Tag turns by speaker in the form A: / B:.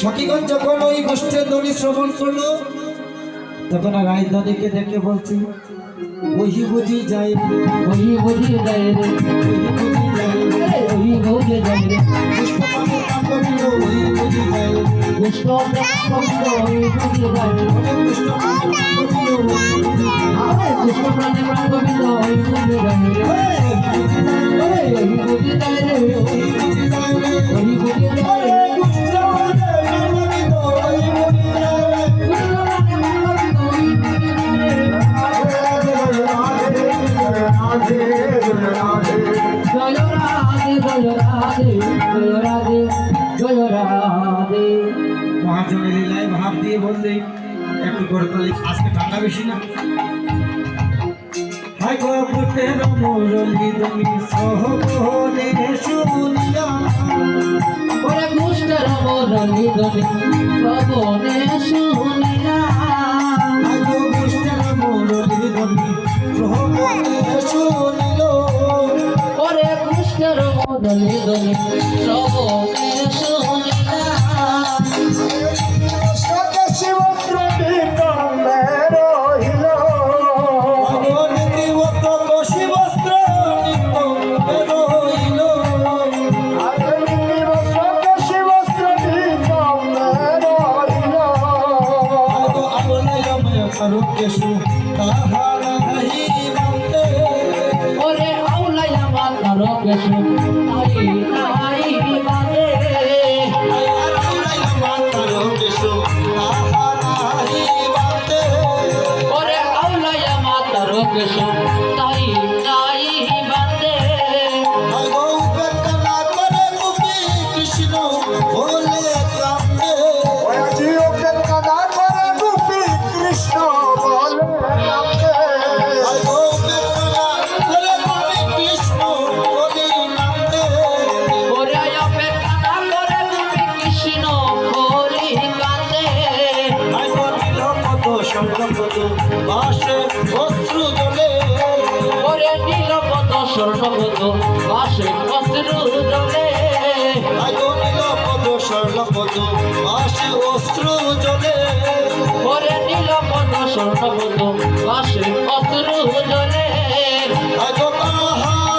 A: সখীগণ যখন ওই গোষ্ঠের ধ্বনি শ্রবণ করলো তখন রায়দানিকে দেখে বলছি ওই বুঝি যায় রে,
B: ওই বুঝি যায় রে,
A: ওই বুঝি যায় রে,
B: ওই বুঝি যায় রে।
A: পুষ্পমানের নাম কবিল ওই বুঝি যায় রে,
B: কৃষ্ণ প্রেম ওই বুঝি যায় রে।
A: পুষ্পমানের নাম কবিল ওই বুঝি যায় রে।
B: আরে কৃষ্ণ প্রাণে প্রাণ গোবিন্দ ওই বুঝি যায় রে। ওই বুঝি যায় রে, ওই বুঝি যায় রে। কৃষ্ণ প্রাণে প্রাণ গোবিন্দ ওই বুঝি যায় রে। জয় রাধে জয় রাধে জয় রাধে জয় রাধে।
A: মহাজনের লীলায় ভাব দিয়ে বললে একটু করে তাহলে আজকে ঠান্ডা বেশি না হাই গো বুটের মুরলি তুমি সহবনে শুনিয়া
B: ওরে কুষ্ঠের মুরলি ধ্বনি শ্রবণে শুনিয়া।
A: হাই গো বুটের মুরলি তুমি সহবনে শুনিল
B: ওরে কুষ্ঠের মুরলি ধ্বনি শ্রবণে শুনিয়া।
A: নীতিবত কষি বস্ত্র নিত্য রইল কেশু তাহারা বান্তে
B: ওরে আউলাইয়া মাতার কেশু তাই নাই বাদে। ওরে আউলাইয়া মাতার কেশু তাই নাই বাদে।
A: কৃষ্ণ বলে কান্দে কৃষ্ণ বলে নামদে
B: ওরে অপেক্ষা না করে তুমি কৃষ্ণ বলি কাঁদে।
A: বাসে অশ্রু জলে
B: ওরে নীলপদ স্বর্ণপদ বাসে অশ্রু জলে।
A: নীলপদ স্বর্ণপদ বাসে অশ্রু জলে
B: ওরে নীলপদ স্বর্ণপদ বাসে অশ্রু জলে।
A: তাহার